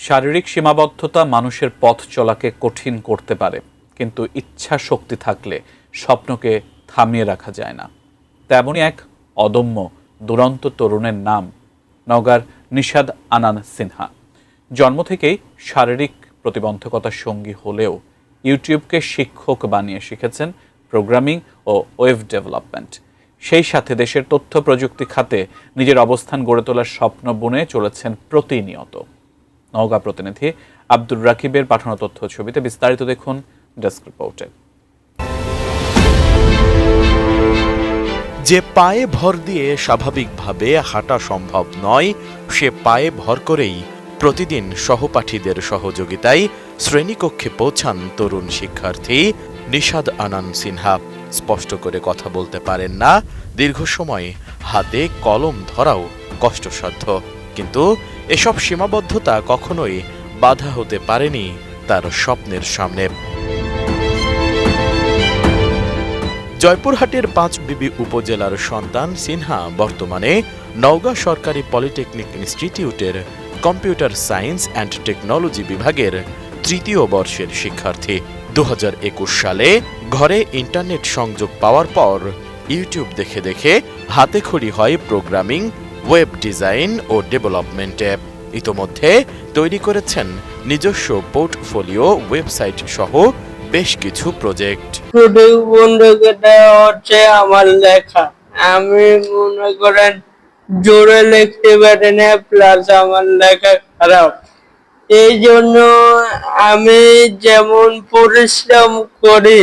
শারীরিক সীমাবদ্ধতা মানুষের পথ চলাকে কঠিন করতে পারে, কিন্তু ইচ্ছা শক্তি থাকলে স্বপ্নকে থামিয়ে রাখা যায় না। তেমনই এক অদম্য দুরন্ত তরুণের নাম নওগাঁর নিশাদ আনান সিনহা। জন্ম থেকেই শারীরিক প্রতিবন্ধকতার সঙ্গী হলেও ইউটিউবকে শিক্ষক বানিয়ে শিখেছেন প্রোগ্রামিং ও ওয়েব ডেভেলপমেন্ট। সেই সাথে দেশের তথ্য প্রযুক্তি খাতে নিজের অবস্থান গড়ে তোলার স্বপ্ন বুনে চলেছেন প্রতিনিয়ত। নওগাঁ প্রতিনিধি আব্দুর রাকিবের পাঠানো তথ্য ছবিতে বিস্তারিত দেখুন ডেস্ক রিপোর্টে। যে পায়ে ভর দিয়ে স্বাভাবিকভাবে হাঁটা সম্ভব নয়, সে পায়ে ভর করেই প্রতিদিন সহপাঠীদের সহযোগিতায় শ্রেণীকক্ষে পৌঁছান তরুণ শিক্ষার্থী নিশাদ আনান সিনহা। স্পষ্ট করে কথা বলতে পারেন না, দীর্ঘ সময় হাতে কলম ধরাও কষ্টসাধ্য, কিন্তু এসব সীমাবদ্ধতা কখনোই বাধা হতে পারেনি তার স্বপ্নের সামনে। জয়পুরহাটের পাঁচবিবি উপজেলার সন্তান সিনহা বর্তমানে নওগাঁ সরকারি পলিটেকনিক ইনস্টিটিউটের কম্পিউটার সায়েন্স অ্যান্ড টেকনোলজি বিভাগের তৃতীয় বর্ষের শিক্ষার্থী। 2021 সালে ঘরে ইন্টারনেট সংযোগ পাওয়ার পর ইউটিউব দেখে দেখে হাতেখড়ি হয় প্রোগ্রামিং, ওয়েব ডিজাইন ও ডেভেলপমেন্টে। ইতোমধ্যে তৈরি করেছেন নিজস্ব পোর্টফোলিও, ওয়েবসাইট সহ বেশ কিছু প্রজেক্ট। হচ্ছে আমার লেখা, আমি মনে করেন জোরে লিখতে পারি না, প্লাস আমার লেখা খারাপ। এই জন্য আমি যেমন পরিশ্রম করি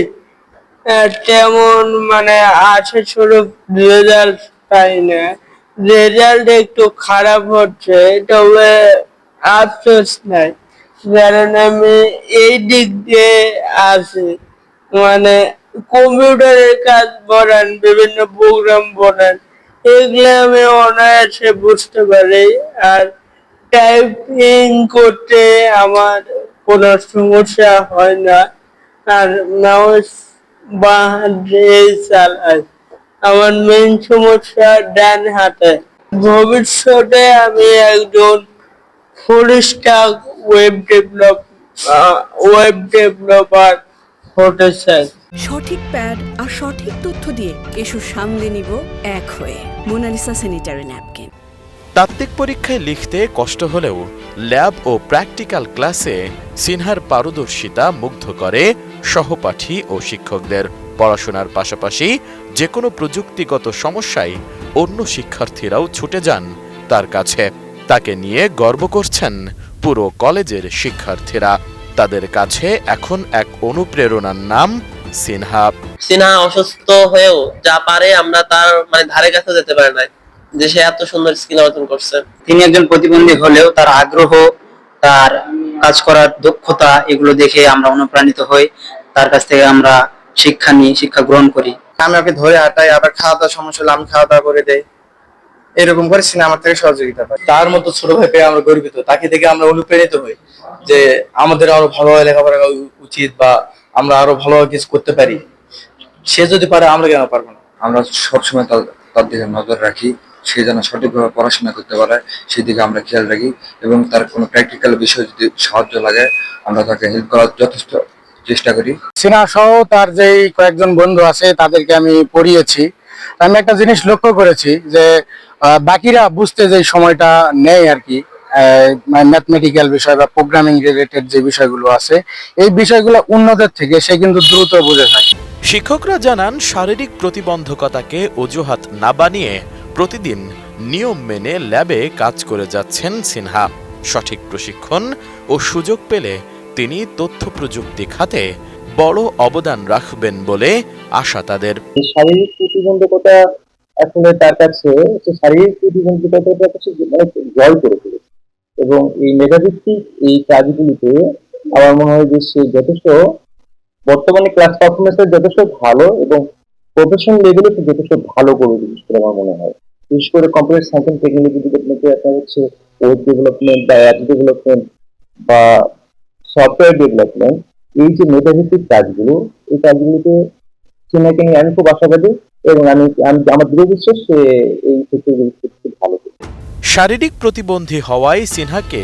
তেমন আশাস্বরূপ রেজাল্ট পাই না। রেজাল্ট একটু খারাপ হচ্ছে, তবে আফসোস নাই, কারণ আমি এই দিক দিয়ে আছি। কম্পিউটারের কাজ বলেন, বিভিন্ন প্রোগ্রাম বলেন, এগুলো আমি অনায়াসে বুঝতে পারি। আর টাইপিং করতে আমার কোনো সমস্যা হয় না। আর মাউস বাঁ হাতে চালাই। আমার মেইন সমস্যা ডান হাতে। ভবিষ্যতে আমি একজন ফুল স্ট্যাক ওয়েব ডেভেলপার হতে চাই। সঠিক প্যাড আর সঠিক তথ্য দিয়ে এসব সামলে নিব এক হয়ে। Monalisa sanitary napkin. তাত্ত্বিক পরীক্ষায় লিখতে কষ্ট হলেও ল্যাব ও প্র্যাকটিক্যাল ক্লাসে সিনহার পারদর্শিতা মুগ্ধ করে সহপাঠী ও শিক্ষকদের। পড়াশোনার পাশাপাশি যে কোনো প্রযুক্তিগত সমস্যায় অন্য শিক্ষার্থীরাও ছুটে যান তার কাছে। তাকে নিয়ে গর্ব করছেন পুরো কলেজের শিক্ষার্থীরা। তাদের কাছে এখন এক অনুপ্রেরণার নাম সিনহা। সিনহা অসুস্থ হয়েও যা পারে আমরা তার ধারে কাছে যেতে পারি না, যে সে এত সুন্দর স্কিল অর্জন করছে। তিনি একজন প্রতিবন্ধী হলেও তার আগ্রহ, তার কাজ করার দক্ষতা, এগুলো দেখে আমরা অনুপ্রাণিত হই। তার কাছ থেকে আমরা শিক্ষা গ্রহণ করি। আমি ওকে ধরে হাঁটাই, আবার খাওয়া দাওয়া সমস্যা হলে আমি খাওয়া দাওয়া করে দেই। এরকম করে সিনহা আমার থেকে সহযোগিতা পাই। তার মতো ছোট ভাই পেয়ে আমরা গর্বিত। তাকে দেখে আমরা অনুপ্রাণিত হই যে আমাদের আরো ভালোভাবে লেখাপড়া করা উচিত, বা আমরা আরো ভালোভাবে কিছু করতে পারি। সে যদি পারে, আমরা কেন পারবো না? আমরা সবসময় তার দিকে নজর রাখি, সে যেন সঠিকভাবে পড়াশোনা করতে পারে সেদিকে আমরা খেয়াল রাখি, এবং তার কোনো প্র্যাকটিক্যাল বিষয় যদি সাহায্য লাগে আমরা তাকে হেল্প করার যথেষ্ট চেষ্টা করি। সিনহা সহ তার যে কয়েকজন বন্ধু আছে তাদেরকে আমি পড়িয়েছি। আমি একটা জিনিস লক্ষ্য করেছি যে বাকিরা বুঝতে যে সময়টা নেই আর কি, ম্যাথমেটিক্যাল বিষয় বা প্রোগ্রামিং রিলেটেড যে বিষয়গুলো আছে, এই বিষয়গুলো অন্যদের থেকে সে কিন্তু দ্রুত বুঝে যায়। শিক্ষকরা জানান, শারীরিক প্রতিবন্ধকতাকে অজুহাত না বানিয়ে প্রতিদিন নিয়ম মেনে ল্যাবে কাজ করে যাচ্ছেন সিনহা। সঠিক প্রশিক্ষণ ও সুযোগ পেলে তিনি তথ্য প্রযুক্তি খাতে বড় অবদান রাখবেন বলে আশা তাদের। শারীরিক প্রতিবন্ধকতা আসলে তার কাছে শারীরিক প্রতিবন্ধকতাটা জয় করে ফেলেছে, এবং এই মেধাভিত্তিক এই কাজগুলিতে আমার মনে হয় যে সে যথেষ্ট বর্তমানে ক্লাস পারফরমেন্সের যথেষ্ট ভালো, এবং প্রফেশনাল লেভেলে যথেষ্ট ভালো করে জিনিস করে আমার মনে হয়। বিশেষ করে কম্পিউটার সায়েন্স এন্ড টেকনোলজি ডিপার্টমেন্টে আপনার হচ্ছে ওয়েব ডেভেলপমেন্ট বা অ্যাপ ডেভেলপমেন্ট বা সফটওয়্যার ডেভেলপমেন্ট, এই যে মেধাভিত্তিক কাজগুলো, এই কাজগুলোতে সিনহাকে নিয়ে আমি খুব আশাবাদী, এবং আমি আমার দৃঢ় বিশ্বাস সে এই ক্ষেত্রে খুব ভালো। শারীরিক প্রতিবন্ধী হওয়ায় সিনহাকে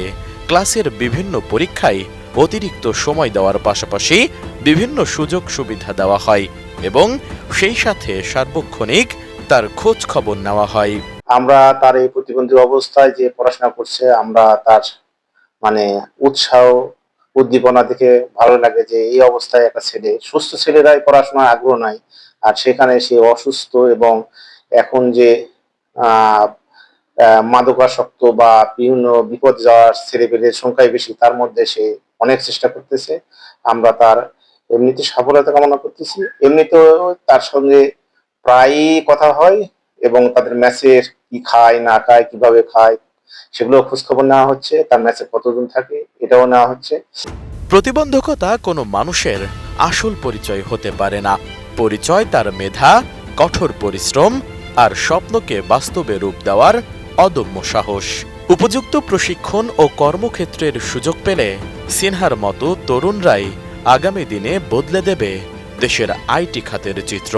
ক্লাসের বিভিন্ন পরীক্ষায় অতিরিক্ত সময় দেওয়ার পাশাপাশি বিভিন্ন সুযোগ সুবিধা দেওয়া হয় এবং সেই সাথে সার্বক্ষণিক তার খোঁজ খবর নেওয়া হয়। আমরা তার এই প্রতিবন্ধী অবস্থায় যে পড়াশোনা করছে, আমরা তার মানে উৎসাহ উদ্দীপনা দেখে ভালো লাগে যে এই অবস্থায় একটা ছেলে, সুস্থ ছেলেরাই পড়াশোনায় আগ্রহ নাই, আর সেখানে সে অসুস্থ এবং এখন যে মাদকাসক্ত বা বিভিন্ন বিপদ যাওয়ার ছেলেপেলের সংখ্যাই বেশি, তার মধ্যে সে অনেক চেষ্টা করতেছে। আমরা তার এমনিতে সফলতা কামনা করতেছি। এমনিতেও তার সঙ্গে প্রায়ই কথা হয় এবং তাদের ম্যাচের কি খায় না খায়, কিভাবে খায়, সেগুলো খোঁজখবর নেওয়া হচ্ছে। তার ম্যাচে কতজন থাকে এটাও নেওয়া হচ্ছে। প্রতিবন্ধকতা কোনো মানুষের আসল পরিচয় হতে পারে না। পরিচয় তার মেধা, কঠোর পরিশ্রম আর স্বপ্নকে বাস্তবে রূপ দেওয়ার অদম্য সাহস। উপযুক্ত প্রশিক্ষণ ও কর্মক্ষেত্রের সুযোগ পেলে সিনহার মতো তরুণরাই আগামী দিনে বদলে দেবে দেশের আইটি খাতের চিত্র।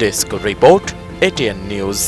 Desk report, ATN news.